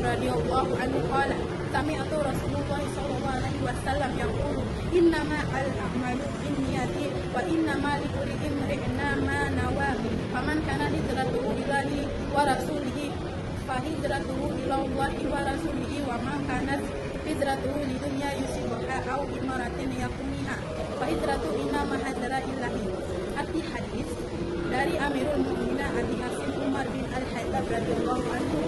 radhiyallahu anhu qala sami'tu Rasulullah sallallahu alaihi wasallam yaqulu innama al-a'malu binniyati wa innama likulli imri'in ma nawa faman kana hijratuhu ilallahi wa rasulihi fa hijratuhu ilallahi wa rasulihi wa man kanat hijratuhu lidunya yusibuha aw imaratin yakumiha fa hijratuhu innama hajara illahi. Arti hadis dari Amirul Mukminin Abi Asim Umar bin Al-Khattab radhiyallahu anhu,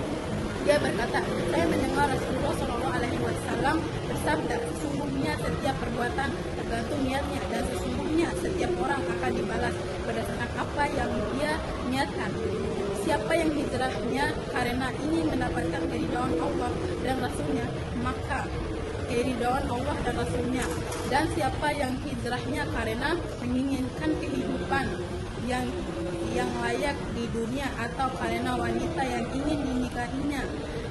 dia berkata, saya mendengar Rasulullah Shallallahu Alaihi Wasallam bersabda, sesungguhnya setiap perbuatan tergantung niatnya dan sesungguhnya setiap orang akan dibalas berdasarkan apa yang dia niatkan. Siapa yang hijrahnya karena ingin mendapatkan keridhaan Allah dan Rasulnya, maka keridhaan Allah dan Rasulnya. Dan siapa yang hijrahnya karena menginginkan kehidupan yang layak di dunia atau karena wanita yang ingin dinikahinya,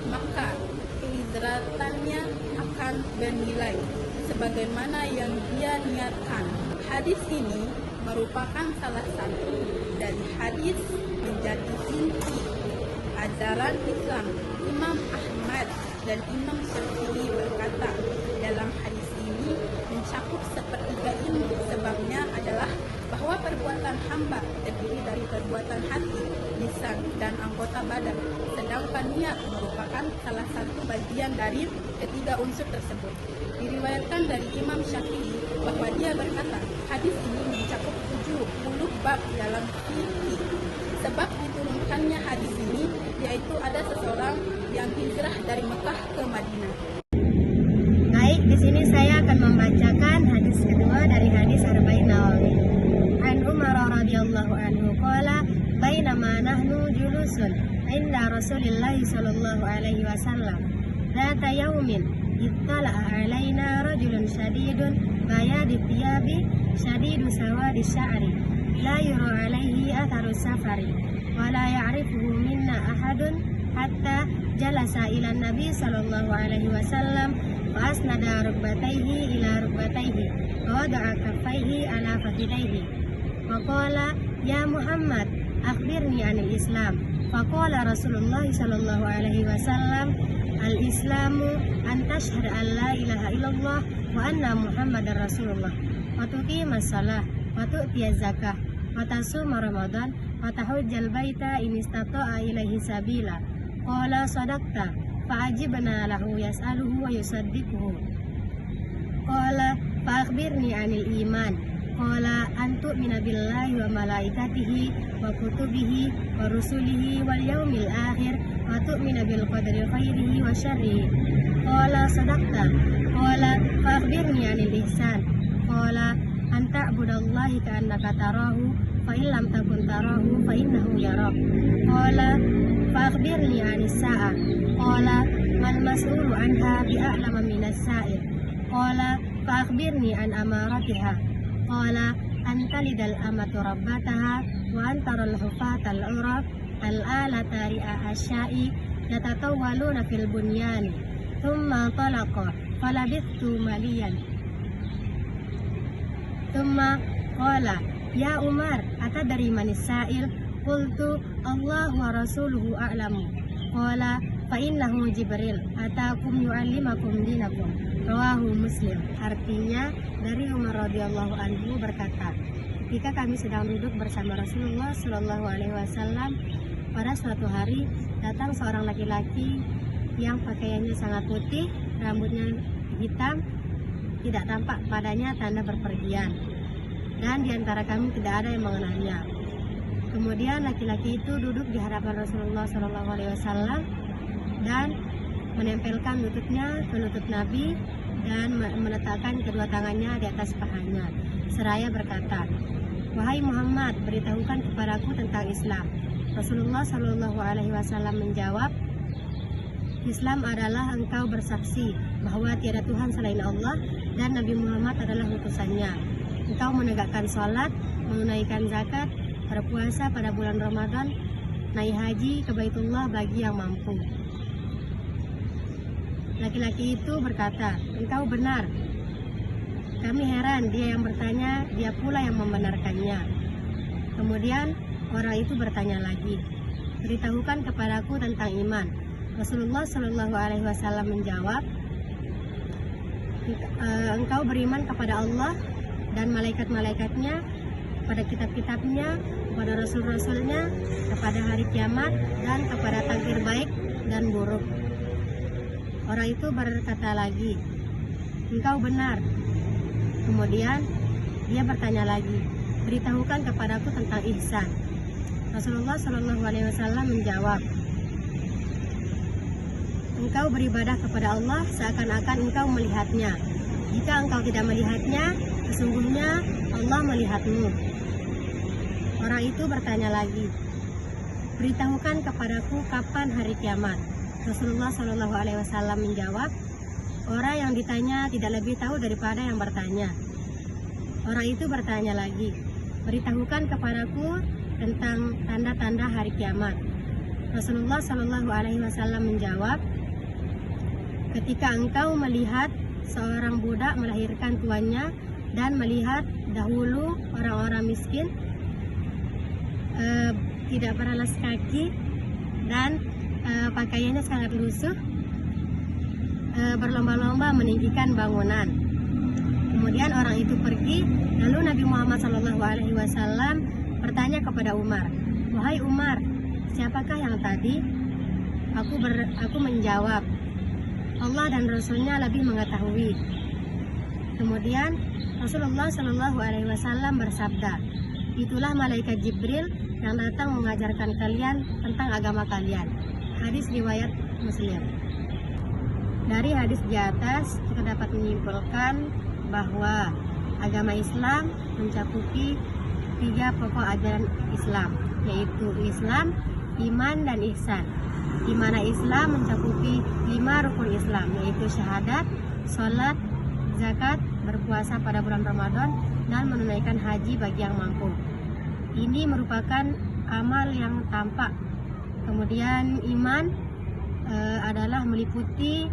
maka kehijratannya akan bernilai sebagaimana yang dia niatkan. Hadis ini merupakan salah satu dari hadis menjadi inti ajaran Islam. Imam Ahmad dan Imam Syafi'i berkata, dalam hadis ini mencakup sepertiga ilmu. Sebabnya adalah bahwa perbuatan hamba terdiri dari perbuatan hati, lisan, dan anggota badan, sedangkan niat merupakan salah satu bagian dari ketiga unsur tersebut. Diriwayatkan dari Imam Syafi'i bahwa dia berkata, hadis ini mencakup 70 bab dalam fikih. Sebab diturunkannya hadis ini, yaitu ada seseorang yang hijrah dari Mekah ke Madinah. Baik, di sini saya akan membacakan hadis kedua dari hadis Arba'in Nawawi. An Umar radhiyallahu anhu qala bainama nahnu julusun inda Rasulillah sallallahu alaihi wasallam dzata yaumin ittala'a alaina rajulun syadidun bayadi thiyabi syadidu sawadi sya'ri la yura alaihi atharu safari wa la ya'rifuhu minna ahadun hatta jalasa ila nabi sallallahu alaihi wasallam wa asnada rukbatayhi ila rukbatayhi wa wada'a kaffayhi ala fakhidayhi wa qala ya Muhammad akhbirni anil Islam. Faqala Rasulullah sallallahu alaihi wasallam al-Islamu an tashhadu an la ilaha illallah wa anna Muhammadar Rasulullah wa tuqimas shalah wa tu'tiyaz zakah wa tasuma Ramadan wa tahujjal baita in istata'a ilaihi sabila. Qala sadaqta fa ajibna lahu yas'aluhu wa yusaddiquhu. Qala fa akhbirni anil iman. Qala antu minabillahi wa malaikatihi wa kutubihi wa rusulihi wal yaumil akhir wa tu'mina bil qadri khairihi wa syarrihi. Qala sadaqta. Qala fa akhbirni 'anil ihsan. Qala anta abudallahi ka'annaka tarahu fa in lam takun tarahu fa innahu yarak. Qala fa akhbirni 'anis sa'ah. Qala mal mas'ulu anha bi'a'lama minas sa'il. Qala fa akhbirni 'an amaratiha. Qala antalidal amatu rabbataha wa antaral hufatal urab al-alata ri'a asya'i yatatawwaluna fil bunyani thumma talaqa falabithtu maliyan thumma qala ya Umar atadari manis sa'il qultu Allah wa rasuluhu a'lamu qala fa innahu Jibril atakum yu'allimakum dinakum. Rawahu Muslim. Artinya dari Umar radhiyallahu anhu berkata, ketika kami sedang duduk bersama Rasulullah Shallallahu alaihi wasallam, pada suatu hari datang seorang laki-laki yang pakaiannya sangat putih, rambutnya hitam, tidak tampak padanya tanda berpergian, dan diantara kami tidak ada yang mengenalnya. Kemudian laki-laki itu duduk di hadapan Rasulullah Shallallahu alaihi wasallam dan menempelkan lututnya ke lutut Nabi dan meletakkan kedua tangannya di atas pahanya seraya berkata, wahai Muhammad, beritahukan kepadaku tentang Islam. Rasulullah Shallallahu alaihi wasallam menjawab, Islam adalah engkau bersaksi bahwa tiada Tuhan selain Allah dan Nabi Muhammad adalah utusannya. Engkau menegakkan sholat, menunaikan zakat, berpuasa pada bulan Ramadan, naik haji ke Baitullah bagi yang mampu. Laki-laki itu berkata, engkau benar. Kami heran, dia yang bertanya, dia pula yang membenarkannya. Kemudian orang itu bertanya lagi, beritahukan kepadaku tentang iman. Rasulullah Shallallahu Alaihi Wasallam menjawab, engkau beriman kepada Allah dan malaikat-malaikatnya, pada kitab-kitabnya, kepada rasul-rasulnya, kepada hari kiamat, dan kepada takdir baik dan buruk. Orang itu berkata lagi, engkau benar. Kemudian dia bertanya lagi, beritahukan kepadaku tentang ihsan. Rasulullah Shallallahu Alaihi Wasallam menjawab, engkau beribadah kepada Allah seakan-akan engkau melihatnya. Jika engkau tidak melihatnya, sesungguhnya Allah melihatmu. Orang itu bertanya lagi, beritahukan kepadaku kapan hari kiamat. Rasulullah Shallallahu Alaihi Wasallam menjawab, orang yang ditanya tidak lebih tahu daripada yang bertanya. Orang itu bertanya lagi, beritahukan kepadaku tentang tanda-tanda hari kiamat. Rasulullah Shallallahu Alaihi Wasallam menjawab, ketika engkau melihat seorang budak melahirkan tuannya dan melihat dahulu orang-orang miskin tidak beralas kaki dan pakaiannya sangat lusuh, berlomba-lomba meninggikan bangunan. Kemudian orang itu pergi, lalu Nabi Muhammad SAW bertanya kepada Umar, wahai Umar, siapakah yang tadi? Aku menjawab, Allah dan Rasulnya lebih mengetahui. Kemudian Rasulullah SAW bersabda, itulah malaikat Jibril yang datang mengajarkan kalian tentang agama kalian. Hadis riwayat Muslim. Dari hadis di atas kita dapat menyimpulkan bahwa agama Islam mencakupi 3 pokok ajaran Islam, yaitu Islam, iman, dan ihsan. Di mana Islam mencakupi 5 rukun Islam, yaitu syahadat, sholat, zakat, berpuasa pada bulan Ramadan, dan menunaikan haji bagi yang mampu. Ini merupakan amal yang tampak. Kemudian iman adalah meliputi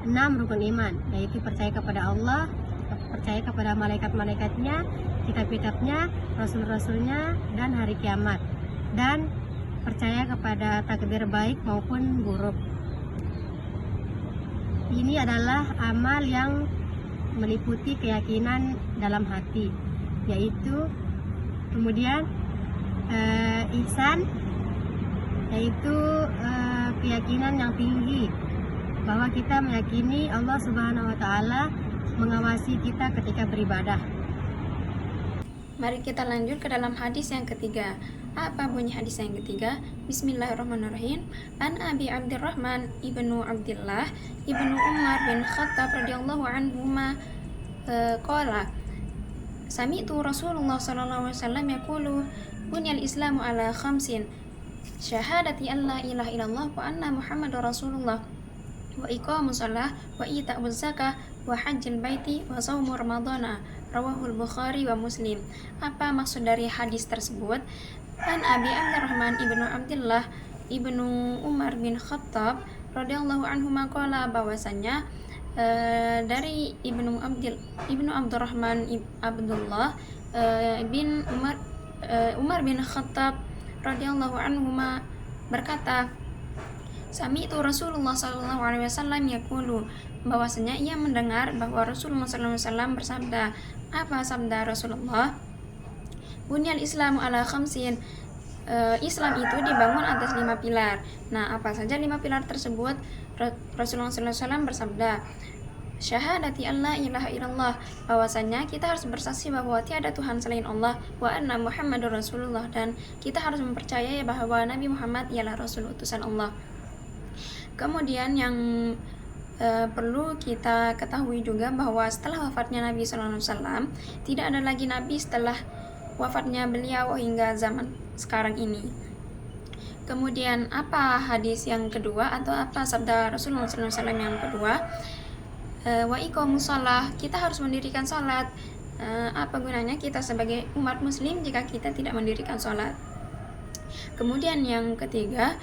6 rukun iman, yaitu percaya kepada Allah, percaya kepada malaikat-malaikatnya, kitab-kitabnya, rasul-rasulnya, dan hari kiamat, dan percaya kepada takdir baik maupun buruk. Ini adalah amal yang meliputi keyakinan dalam hati, yaitu kemudian ihsan, yaitu keyakinan yang tinggi bahwa kita meyakini Allah Subhanahu wa Ta'ala mengawasi kita ketika beribadah. Mari kita lanjut ke dalam hadis yang ketiga. Apa bunyi hadis yang ketiga? Bismillahirrahmanirrahim. An Abi Abdurrahman ibnu Abdullah ibnu Umar bin Khattab radhiyallahu anhuma qala sami'tu Rasulullah sallallahu alaihi wasallam yaqulu bunyal Islamu ala khamsin syahadati an la ilaha illallah wa anna Muhammadar Rasulullah wa iqamus shalah wa ita'uz zakah wa hajjil baiti wa shaumu ramadhana rawahul Bukhari wa Muslim. Apa maksud dari hadis tersebut? An Abi Abdurrahman ibnu Abdullah ibnu Umar bin Khattab radhiyallahu anhu maqala, bahwasanya dari ibnu Abdurrahman Abdullah bin Umar bin Khattab radhiyallahu anhu berkata, sami'tu Rasulullah sallallahu alaihi wasallam yaqulu, bahwasanya ia mendengar bahwa Rasulullah sallallahu alaihi wasallam bersabda. Apa sabda Rasulullah? Bunyal Islamu ala khamsin. Islam itu dibangun atas 5 pilar. Nah, apa saja 5 pilar tersebut? Rasulullah sallallahu alaihi wasallam bersabda, syahadati an la ilaha illallah, bahwasanya kita harus bersaksi bahwa tiada Tuhan selain Allah, wa anna Muhammadur Rasulullah, dan kita harus mempercayai bahwa Nabi Muhammad ialah Rasul utusan Allah. Kemudian yang perlu kita ketahui juga bahwa setelah wafatnya Nabi SAW, tidak ada lagi Nabi setelah wafatnya beliau hingga zaman sekarang ini. Kemudian apa hadis yang kedua atau apa sabda Rasulullah SAW yang kedua? Wa iqamus shalah, kita harus mendirikan salat. Apa gunanya kita sebagai umat muslim jika kita tidak mendirikan salat? Kemudian yang ketiga,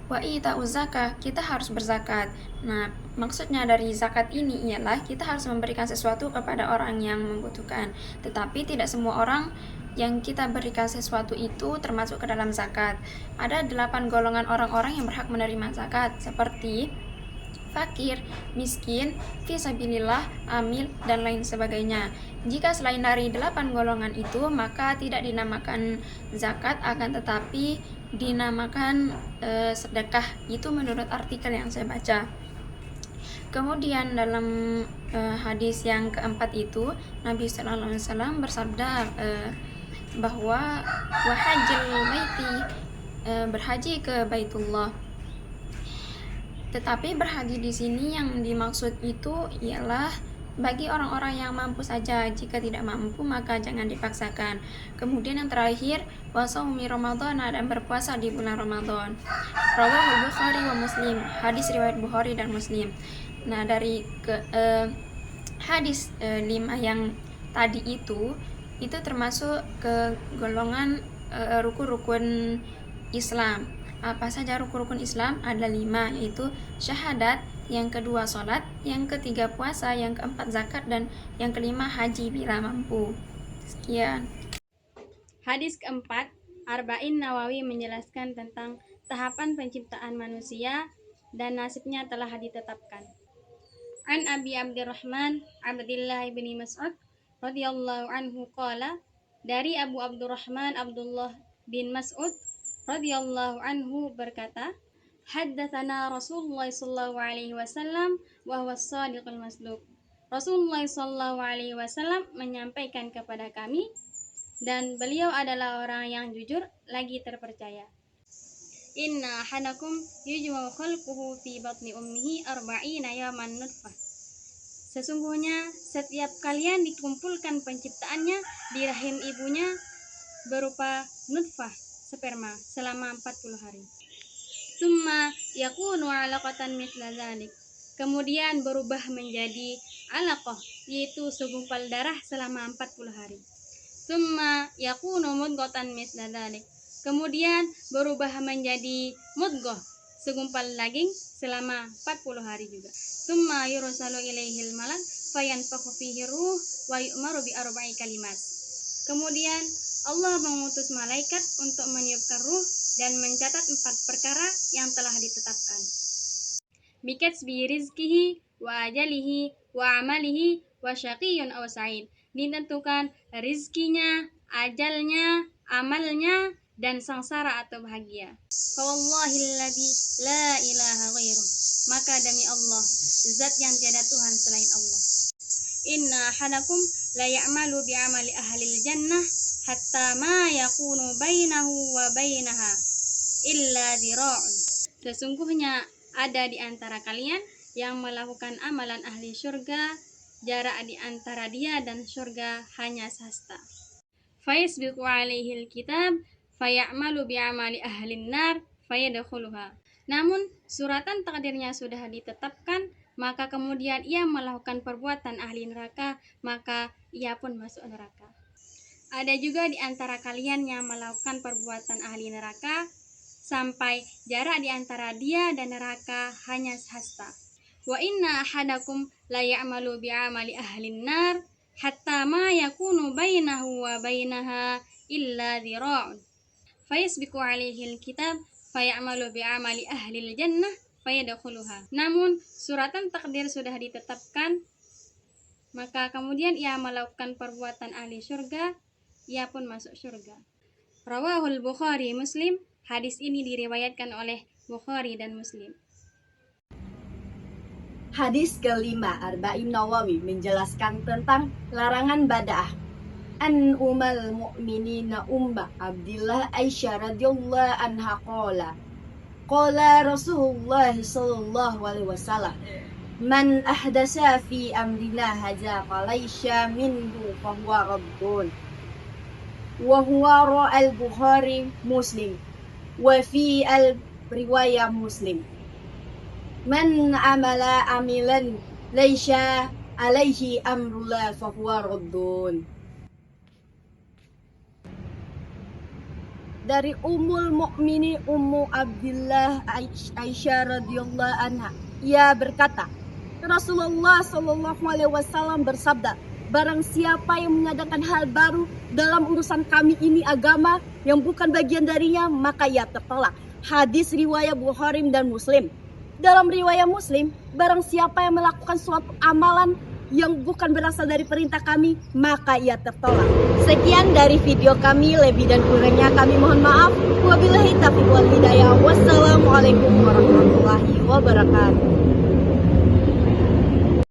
wa ita'uz zakah, kita harus berzakat. Nah, maksudnya dari zakat ini ialah kita harus memberikan sesuatu kepada orang yang membutuhkan. Tetapi tidak semua orang yang kita berikan sesuatu itu termasuk ke dalam zakat. Ada 8 golongan orang-orang yang berhak menerima zakat, seperti fakir, miskin, fisabilillah, amil, dan lain sebagainya. Jika selain dari 8 golongan itu, maka tidak dinamakan zakat, akan tetapi dinamakan sedekah. Itu menurut artikel yang saya baca. Kemudian dalam hadis yang keempat itu, Nabi Sallallahu Alaihi Wasallam bersabda bahwa wahajil baiti, berhaji ke Baitullah. Tetapi berhaji di sini yang dimaksud itu ialah bagi orang-orang yang mampu saja. Jika tidak mampu maka jangan dipaksakan. Kemudian yang terakhir, wasaumi Ramadan, dan berpuasa di bulan Ramadan. Rawahu Bukhari wa Muslim, hadis riwayat Bukhari dan Muslim. Nah, dari hadis 5 yang tadi itu termasuk ke golongan rukun-rukun Islam. Apa saja rukun-rukun Islam? Ada 5, yaitu syahadat, yang kedua sholat, yang ketiga puasa, yang keempat zakat, dan yang kelima haji bila mampu. Sekian. Hadis keempat, Arba'in Nawawi menjelaskan tentang tahapan penciptaan manusia dan nasibnya telah ditetapkan. An Abi Abdurrahman Abdullah bin Mas'ud radhiyallahu anhu qala, dari Abu Abdurrahman Abdullah bin Mas'ud radhiyallahu anhu berkata, haddatsana Rasulullah sallallahu alaihi wasallam wa huwa as-shadiqul masduq. Rasulullah sallallahu alaihi wasallam menyampaikan kepada kami, dan beliau adalah orang yang jujur lagi terpercaya. Inna ahadakum yujma'u khalquhu fi batni ummihi arba'ina yawman nutfah. Sesungguhnya setiap kalian dikumpulkan penciptaannya di rahim ibunya berupa nutfah, sperma, selama 40 hari. Tsumma yakunu 'alaqatan mithla dzalik. Kemudian berubah menjadi alaqah, yaitu segumpal darah selama 40 hari. Tsumma yakunu mudghatan mithla dzalik. Kemudian berubah menjadi mudghah, segumpal daging selama 40 hari juga. Tsumma yursalu ilaihil malak fayanfakhu fihi ruh wa yu'maru bi arba'i kalimat. Kemudian Allah mengutus malaikat untuk meniupkan ruh dan mencatat 4 perkara yang telah ditetapkan. Bikatsbi rizkihi wa ajalihi wa amalihi wa syaqiyyun aw sa'id. Ditentukan rizkinya, ajalnya, amalnya, dan sengsara atau bahagia. Fawallahilladzi la ilaha ghairuh. Maka demi Allah, zat yang tiada Tuhan selain Allah. Inna ahadakum la ya'malu bi'amali ahlil jannah hatta ma yakunu bainahu wa bainaha illa dhira'un. Sesungguhnya ada di antara kalian yang melakukan amalan ahli syurga, jarak di antara dia dan syurga hanya sehasta. Fayasbiqu alaihil kitab fayamalu bi'amali ahlin nar fayadkhuluha. Namun suratan takdirnya sudah ditetapkan, maka kemudian ia melakukan perbuatan ahli neraka, maka ia pun masuk neraka. Ada juga di antara kalian yang melakukan perbuatan ahli neraka sampai jarak di antara dia dan neraka hanya sehasta. Wa inna ahadakum la ya'malu bi'amali ahlin nar hatta ma yakunu bainahu wa bainaha illa dhira'un. Fayasbiqu alaihil kitab fayamalu bi'amali ahlil jannah fayadkhuluha. Namun suratan takdir sudah ditetapkan, maka kemudian ia melakukan perbuatan ahli syurga, ia pun masuk syurga. Rawahul Bukhari Muslim. Hadis ini diriwayatkan oleh Bukhari dan Muslim. Hadis kelima, Arba'in Nawawi menjelaskan tentang larangan bada'ah. An umal mu'minina Abdillah Aisyah radhiyallahu anha qala Rasulullah sallallahu alaihi wasallam, man ahdasa fi amrina hadza falaysa minhu fahuwa raddun. Wa huwa ra'al Bukhari Muslim wa fi al riwayah Muslim. Man amala amilan laysa alaihi amrullah fahuwa raddun. Dari Ummul Mukminin Ummu Abdillah Aisyah radhiyallahu anha, ia berkata, Rasulullah sallallahu alaihi wasallam bersabda, barang siapa yang mengadakan hal baru dalam urusan kami ini agama yang bukan bagian darinya, maka ia tertolak. Hadis riwayat Bukhari dan Muslim. Dalam riwayat Muslim, barang siapa yang melakukan suatu amalan yang bukan berasal dari perintah kami, maka ia tertolak. Sekian dari video kami, lebih dan kurangnya kami mohon maaf. Wabillahi taufiq wal hidayah. Wassalamualaikum warahmatullahi wabarakatuh.